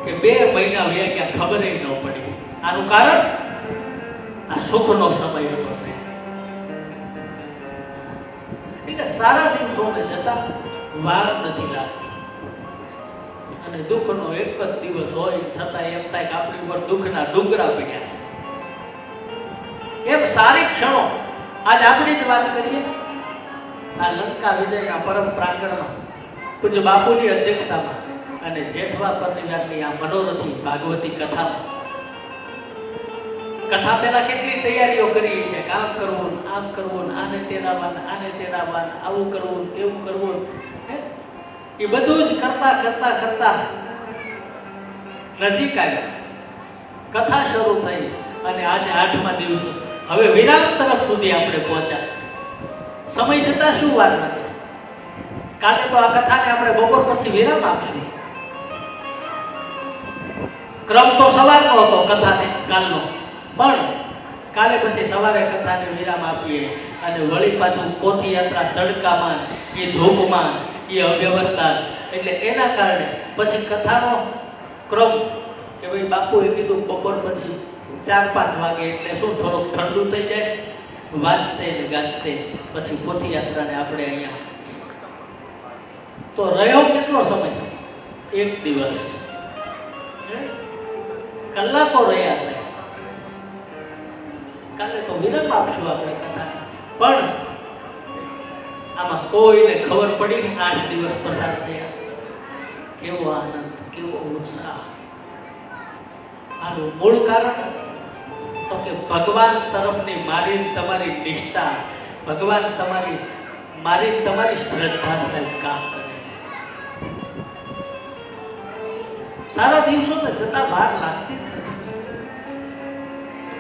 કે 2 મહિના વયા ગયા, ખબર ન પડી. આનું કારણ આ સુખનો સમય હતો. એટલે સારા દિવસોને જતા વાર નથી લાગતી, અને દુઃખનો એક જ દિવસ હોય છતાં એમ થાય કે આપણી ઉપર દુઃખના ડુંગરા પડ્યા છે. એમ સારી ક્ષણો આજ આપણી જ વાત કરીએ. આ લંકા વિજયના પરમ પ્રાંગણમાં પૂજ્ય બાપુની અધ્યક્ષતામાં અને જેઠવા પરિવારની આ મનોરથી ભાગવતી કથામાં, કથા પહેલા કેટલી તૈયારીઓ કરી છે, કામ કરવું, આમ કરવું, આને તેડાવવા, આવું કરવું, તેવું કરવું, એ બધું જ કરતા કરતા કરતા નજીક આવ્યા. કથા શરૂ થઈ અને આજે 8મા દિવસે હવે વિરામ તરફ સુધી આપણે પહોંચ્યા. સમય જતા શું વાર લાગે. કાલે તો આ કથાને આપણે બપોર પછી વિરામ આપશું. ક્રમ તો સવારનો હતો કથાને કાલનો, પણ કાલે પછી સવારે કથાને વિરામ આપીએ અને વળી પાછું પોથી યાત્રા તડકામાં, એ ધૂપમાં, એ અવ્યવસ્થા, એટલે એના કારણે પછી કથાનો ક્રમ કે ભાઈ બાપુએ કીધું બપોર પછી 4-5 વાગે એટલે શું થોડુંક ઠંડુ થઈ જાય, વાંચતે ને ગાજતે પછી પોથી યાત્રાને આપણે અહીંયા તો રહ્યો કેટલો સમય? 1 દિવસ, કલાકો રહ્યા છે. કાલે તો વિરામ આપશું આપણે કથા, પણ આમાં કોઈને ખબર પડી 8 દિવસ પસાર થયા. કેવો આનંદ, કેવો ઉત્સાહ. આનું મૂળ કારણ તો કે ભગવાન તરફની મારી તમારી નિષ્ઠા, ભગવાન મારી તમારી શ્રદ્ધા સાહેબ કામ કરે છે. સારા દિવસોને જતા વાર લાગતી જ નથી.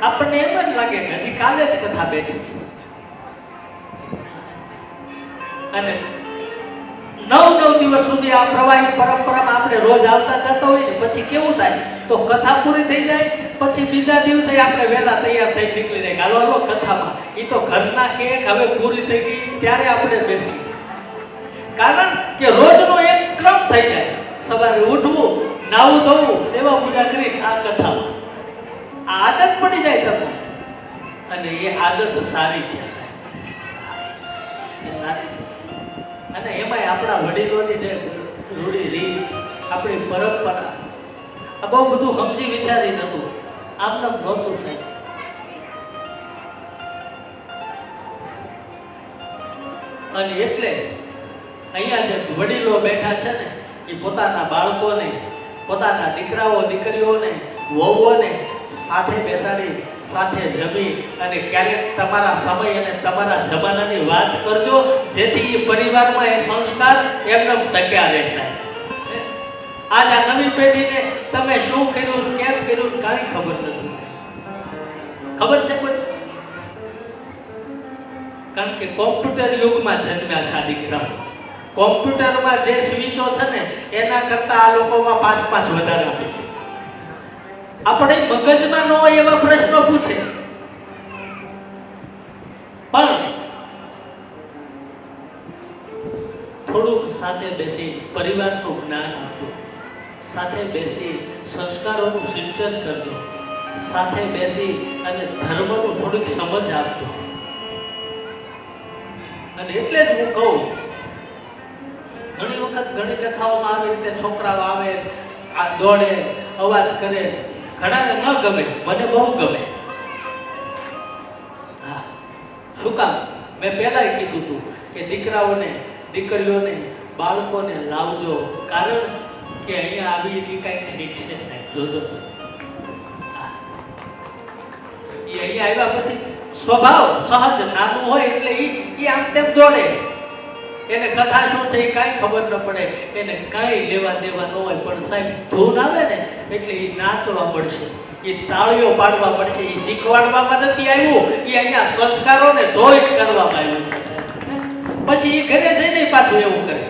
આપણને એમ જ લાગે કે હજી કાલે જ કથા બેઠી છે. અને 9 દિવસ સુધી આ પ્રવાહી પરંપરામાં આપણે રોજ આવતા જતા હોય ને પછી કેવું થાય તો કથા પૂરી થઈ જાય પછી બીજા દિવસે આપણે વહેલા તૈયાર થઈ નીકળી જાય હાલો હાલો કથામાં. એ તો ઘરના કેક હવે પૂરી થઈ ગઈ ત્યારે આપણે બેસી, કારણ કે રોજનો એક ક્રમ થઈ જાય. સવારે ઉઠવું, નાવું ધોવું, સેવા પૂજા કરી આ કથામાં આ આદત પડી જાય તમને. અને એ આદત સારી છે સાહેબ, એ સારી છે. અને એમાંય આપણા વડીલોની જે રૂઢી રીત, આપણી પરંપરા, આ બહુ બધું સમજી વિચારી નહોતું, આમને નહોતું સાહેબ. અને એટલે અહીંયા જે વડીલો બેઠા છે ને એ પોતાના બાળકોને, પોતાના દીકરાઓ દીકરીઓને, વહુઓને સાથે બેસાડી સાથે જમી અને ક્યારેક તમારા સમય અને તમારા જમાનાની વાત કરજો, જેથી એ પરિવારમાં એ સંસ્કાર એમને ટક્યા રહે સાહેબ. આજ આ નવી પેઢીને તમે શું કર્યું, કેમ કર્યું કાંઈ ખબર નથી. ખબર છે કોઈ? કારણ કે કોમ્પ્યુટર યુગમાં જન્મ્યા છે આ દીકરાઓ. કોમ્પ્યુટરમાં જે સ્વિચો છે ને એના કરતા આ લોકોમાં 5 વધારે આપે છે. આપણે મગજમાં ન હોય એવા પ્રશ્નો પૂછે, પણ થોડુંક સાથે બેસી પરિવારનું જ્ઞાન આપજો, સાથે બેસી સંસ્કારોનું સિંચન કરજો, સાથે બેસી અને ધર્મનું થોડીક સમજ આપજો. અને એટલે જ હું કહું, ઘણી વખત ઘણી કથાઓમાં આવી રીતે છોકરાઓ આવે, આ દોડે, અવાજ કરે, ઘણાને ન ગમે, મને બહુ ગમે. હા, શું કામ? મેં પહેલાંય કીધું હતું કે દીકરાઓને, દીકરીઓને, બાળકોને લાવજો, કારણ કે અહીંયા આવી કંઈક શીખશે સાહેબ. જોજો, એ અહીંયા આવ્યા પછી સ્વભાવ સહજ નાનું હોય એટલે એ આમ તેમ દોડે. એને કથા શું છે એ કાંઈ ખબર ન પડે, એને કાંઈ લેવા દેવા ન હોય, પણ સાહેબ ધૂન આવે ને એટલે એ નાચવા પડશે, એ તાળીઓ પાડવા પડશે. એ શીખવાડવામાં નથી આવ્યું, એ અહીંયા સંસ્કારોને ધોઈ કરવામાં આવ્યું છે. પછી એ ઘરે જઈને પાછું એવું કરે.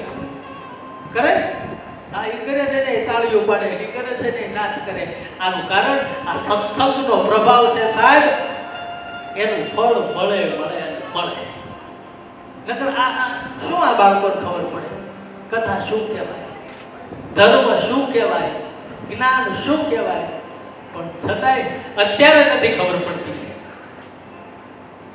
હા, એ ઘરે જઈને તાળીઓ પાડે, એ ઘરે જઈને નાચ કરે. આનું કારણ આ સત્સંગનો પ્રભાવ છે સાહેબ. એનું ફળ મળે. નકર આ શું આ બાળકોને ખબર પડે? કથા શું કહેવાય, ધર્મ શું કહેવાય, જ્ઞાન શું કહેવાય? પણ છતાંય અત્યારે નથી ખબર પડતી.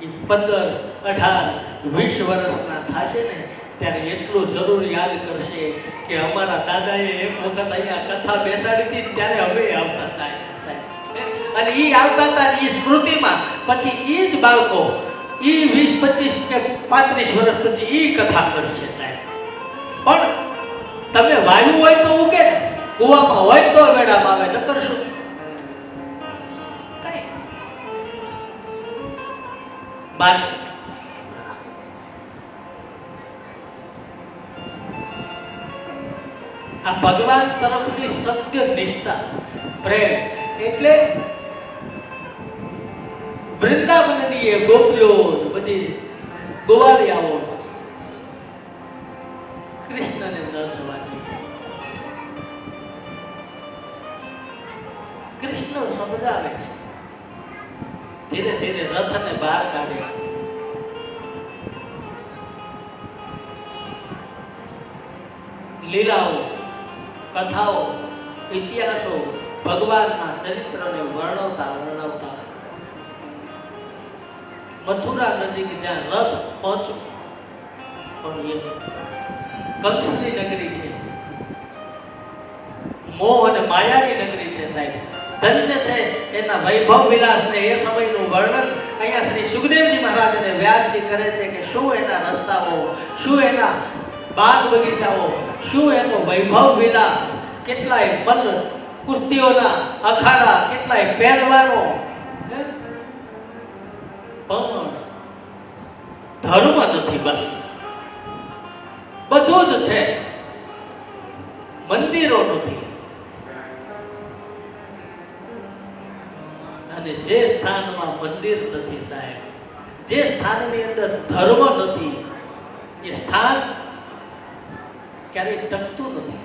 એ 15, 18, 20 વર્ષના થશે ને ત્યારે એટલું જરૂર યાદ કરશે કે અમારા દાદાએ એક વખત અહીંયા કથા બેસાડી હતી ત્યારે અમે આવતા હતા. અને એ આવતા હતા એ સ્મૃતિમાં પછી એ જ બાળકો એ 20, 25 કે 35 વર્ષ પછી એ કથા કરશે સાહેબ. પણ તમે વાયુ હોય તો ઉગે ને, કુવામાં હોય તો વેડામાં આવે, નકર શું? કઈ બાર આ ભગવાન તરફની સત્ય નિષ્ઠા, પ્રેમ. એટલે વૃંદાવનની એ ગોપીઓ, બધી ગોવાળિયાઓ કૃષ્ણને ન જવાની. કૃષ્ણ સમજાવે છે, ધીરે ધીરે રથને બહાર કાઢે. લીલાઓ, કથાઓ, ઇતિહાસો, ભગવાનના ચરિત્રને વર્ણવતા મથુરા નજીક જ્યાં રથ પહોંચ્યો, પણ એ કંસની નગરી છે, મોહ અને માયાની નગરી છે સાહેબ. ધન્ય છે એના વૈભવ વિલાસને, એ સમયનું વર્ણન અહીંયા શ્રી સુખદેવજી મહારાજ અને વ્યાસજી કરે છે કે શું એના રસ્તાઓ, શું એના બાગ બગીચાઓ, શું એનો વૈભવ વિલાસ, કેટલાય મલ્લ કુસ્તીઓના અખાડા, કેટલાય પહેલવાનો. પણ ધર્મ નથી, બસ બધું જ છે, મંદિરો નથી. અને જે સ્થાનમાં મંદિર નથી સાહેબ, જે સ્થાનની અંદર ધર્મ નથી, એ સ્થાન ક્યારેય ટકતું નથી.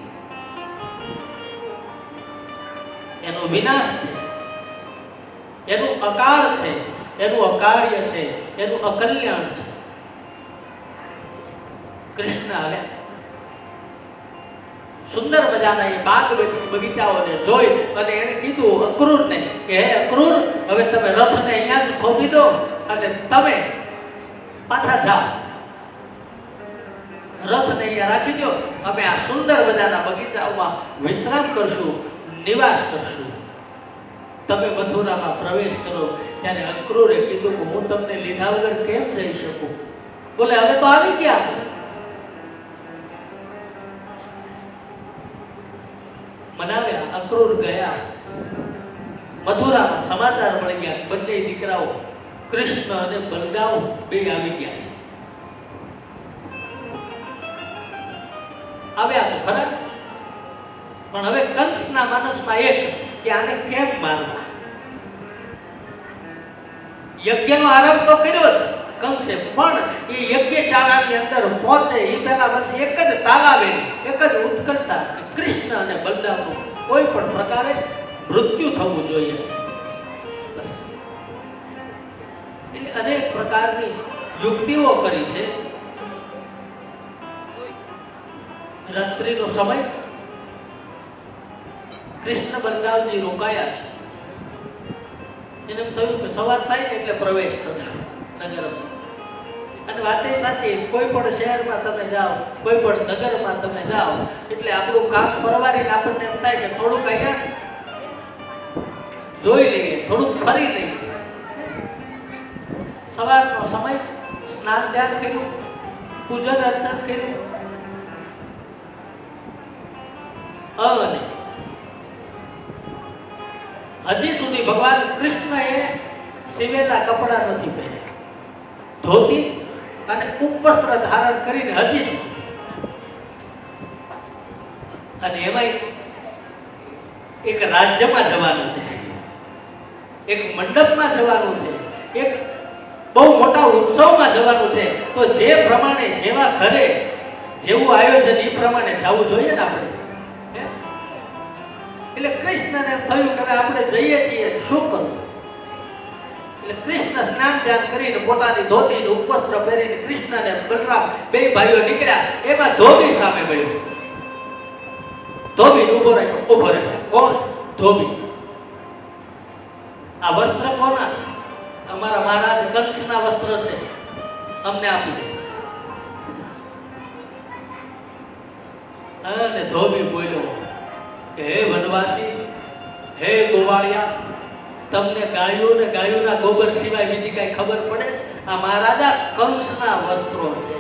એનો વિનાશ છે, એનું અકાળ છે, એનું અકાર્ય છે, એનું અકલ્યાણ છે. કૃષ્ણ આવ્યા, સુંદર મજાના એ બાગ બગીચાઓને જોઈ અને એને કીધું અક્રૂરને કે હે અક્રૂર, હવે તમે રથને અહીંયા જ થોભી દો અને તમે પાછા જાઓ, રથને અહીંયા રાખી દો, અમે આ સુંદર મજાના બગીચાઓમાં વિશ્રામ કરશું, નિવાસ કરશું. તમે મથુરામાં પ્રવેશ કરો. ત્યારે અક્રૂરે કીધું કે હું તમને લીધા વગર કેમ જઈ શકું? બોલે હવે તો આવી ગયા. મનાવ્યા, અક્રૂર ગયા. મથુરામાં સમાચાર મળી ગયા, બંને દીકરાઓ કૃષ્ણ અને બલરામ બે આવી ગયા છે. આવ્યા તો ખરા, પણ હવે કંસના માનસમાં એક કે આને કેમ મારવા. યજ્ઞનો આરંભ તો કર્યો છે કંસે, પણ એ યજ્ઞશાળાની અંદર પહોંચે એ પહેલા બસ એક જ તાલાવે, એક જ ઉત્કંઠા કે કૃષ્ણ અને બલરામનું કોઈ પણ પ્રકારે મૃત્યુ થવું જોઈએ છે. બસ એટલે અનેક પ્રકારની યુક્તિઓ કરી છે. રાત્રિનો સમય, કૃષ્ણ બલરામજી રોકાયા છે. એને એમ થયું કે સવાર થાય ને એટલે પ્રવેશ કરશું નગરમાં. અને વાત એ સાચી, કોઈ પણ શહેરમાં તમે જાઓ, કોઈ પણ નગરમાં તમે જાઓ એટલે આપણું કામ પરવારીને આપણને એમ થાય કે થોડુંક અહીંયા જોઈ લઈએ, થોડુંક ફરી લઈએ. સવારનો સમય, સ્નાન ધ્યાન કર્યું, પૂજન અર્ચન કર્યું, અને હજી સુધી ભગવાન કૃષ્ણએ સીવેલા કપડા નથી પહેર્યા, ધોતી અને ઉપવસ્ત્ર ધારણ કરીને હજી સુધી. અને એમાં એક રાજ્યમાં જવાનું છે, એક મંડપમાં જવાનું છે, એક બહુ મોટા ઉત્સવમાં જવાનું છે. તો જે પ્રમાણે જેવા ઘરે જેવું આયોજન એ પ્રમાણે જવું જોઈએ ને આપણે. એટલે કૃષ્ણને એમ થયું કે આપણે જઈએ છીએ, શું કરવું? એટલે કૃષ્ણ સ્નાન ધ્યાન કરીને પોતાની ધોતી ઉપવસ્ત્ર પહેરીને કૃષ્ણ અને બલરામ બે ભાઈઓ નીકળ્યા. એમાં ધોબી સામે મળ્યો. ધોબી ઉભો રહ્યો. કોણ છે? ધોબી. આ વસ્ત્ર કોના છે? અમારા મહારાજ કંસના વસ્ત્ર છે, અમને આપી દે. અને ધોબી બોલ્યો કે હે વનવાસી, હે ગોવાળિયા, તમને ગાયો ને ગાયોના ગોબર સિવાય બીજી કઈ ખબર પડે છે? આ મહારાજા કંસના વસ્ત્રો છે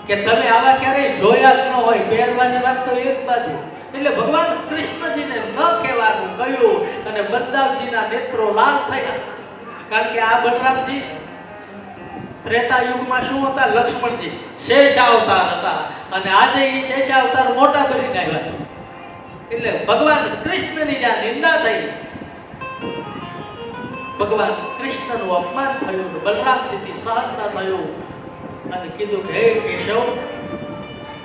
કે તમે આવા ક્યારેય જોયા જ ન હોય. પહેરવાની વાત તો એક બાજુ. એટલે ભગવાન કૃષ્ણજીને ન કહેવાનું કહ્યું અને બલરામજીના નેત્રો લાલ થયા. કારણ કે આ બલરામજી ત્રેતા યુગમાં શું હતા? લક્ષ્મણજી શેષાવતાર હતા, અને આજે એ શેષાવતાર મોટા બનીને આવ્યા છે. એટલે ભગવાન કૃષ્ણની જ્યાં નિંદા થઈ, ભગવાન કૃષ્ણનું અપમાન થયું, બલરામજીથી સહન ન થયું અને કીધું કે હે કેશવ,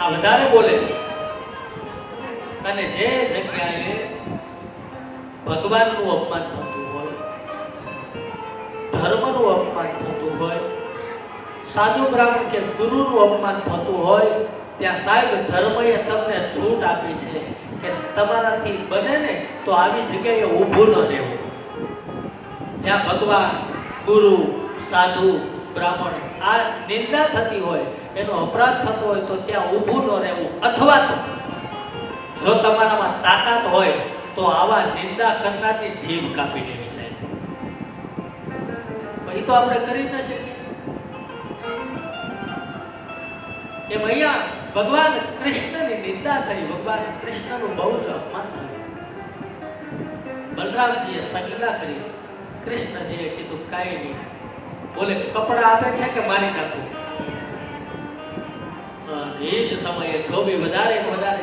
આ વધારે બોલે છે. અને જે જગ્યાએ ભગવાનનું અપમાન થતું હોય, ધર્મનું અપમાન થતું હોય, સાધુ બ્રાહ્મણ કે ગુરુનું અપમાન થતું હોય, ત્યાં સાહેબ ધર્મએ તમને છૂટ આપી છે કે તમારાથી બને ને તો આવી જગ્યાએ ઊભું ન રહેવું. જ્યાં ભગવાન, ગુરુ, સાધુ, બ્રાહ્મણ આ નિંદા થતી હોય, એનો અપરાધ થતો હોય તો ત્યાં ઊભું ન રહેવું. અથવા તો જો તમારામાં તાકાત હોય તો આવા નિંદા કરનારની જીભ કાપી દેવી છે. એ તો આપણે કરી ન શકીએ. એમ અહીંયા ભગવાન કૃષ્ણની નિંદા થઈ, ભગવાન કૃષ્ણનું બહુ જ અપમાન થયું. બલરામજીએ સંજ્ઞા કરી. કૃષ્ણજીએ કીધું કાંઈ નહીં. બોલે કપડા આપે છે કે મારી નાખું? એ જ સમયે ધોબી વધારે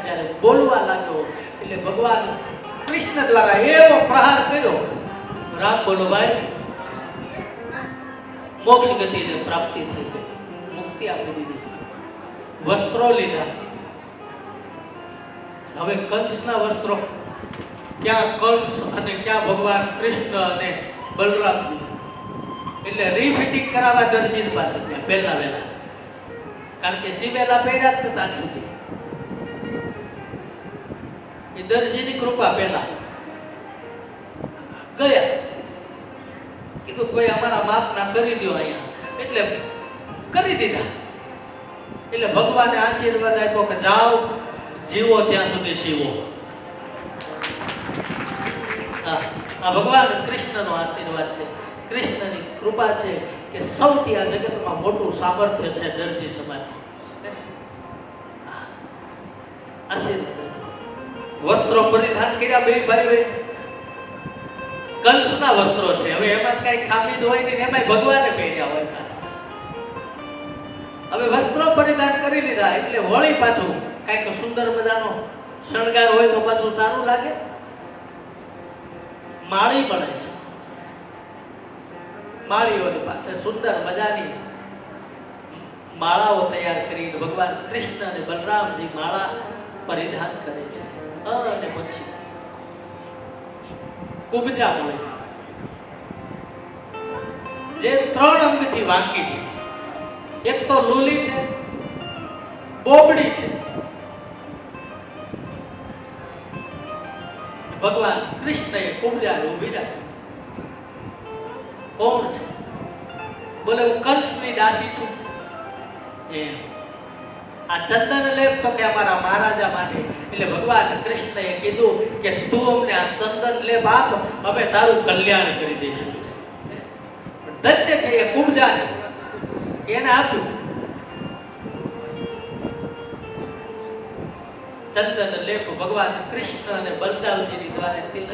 જ્યારે બોલવા લાગ્યો એટલે ભગવાન કૃષ્ણ દ્વારા એવો પ્રહાર કર્યો. રામ બોલો ભાઈ, મોક્ષ ગતિને પ્રાપ્તિ થઈ ગઈ, મુક્તિ આપી દીધી, વસ્ત્રો લીધા, હવે કંસના વસ્ત્રો, ક્યાં કંસ અને ક્યાં ભગવાન કૃષ્ણ અને બલરામ, એટલે રીફિટિંગ કરાવવા દરજી પાસે ત્યાં પહેલા વહેલા, કારણ કે સીવેલા પહેર્યા જ નતા આજ સુધી. એ દરજીની કૃપા પહેલા ગયા, કીધું ભાઈ અમારા માપના કરી દો અહીંયા, એટલે કરી દીધા. એટલે ભગવાને આશીર્વાદ આપ્યો કે જાઓ, જીવો ત્યાં સુધી શીવો. આ ભગવાન કૃષ્ણનો આશીર્વાદ છે, કૃષ્ણની કૃપા છે કે સૌથી આ જગતમાં મોટું સામર્થ્ય છે દરજી સમાજ. આશીર્વાદ વસ્ત્રો પરિધાન કર્યા બે ભાઈઓએ, કંસના વસ્ત્રો છે. હવે એમાં કઈ ખામી હોય નહીં, એમાં ભગવાને પહેર્યા હોય પાછા. હવે વસ્ત્રો પરિધાન કરી લીધા એટલે વળી પાછું કઈક સુંદર મજાનો શણગાર હોય તો પાછું સારું લાગે. માળી મળે છે, માળીઓની પાસે સુંદર મજાની માળાઓ તૈયાર કરીને ભગવાન કૃષ્ણ અને બલરામજી માળા પરિધાન કરે છે. અને પછી કુબજા મળે જે 3 અંગથી વાંકી છે. એક તો લૂલી છે, બોબડી છે. ભગવાન કૃષ્ણએ કુબજા ઊભી રાખી. કોણ છે? બોલે હું કંસની દાસી છું. એમ આ ચંદન લેપ તો કે અમારા મહારાજા માટે. એટલે ભગવાન કૃષ્ણએ કીધું કે તું અમને આ ચંદન લેપ આપ, અમે તારું કલ્યાણ કરી દઈશું. ધન્ય છે એ કુબજાને, એને આપ્યું ચંદન લેપ. ભગવાન કૃષ્ણ અને બલદાવજીની દ્વારા તિલક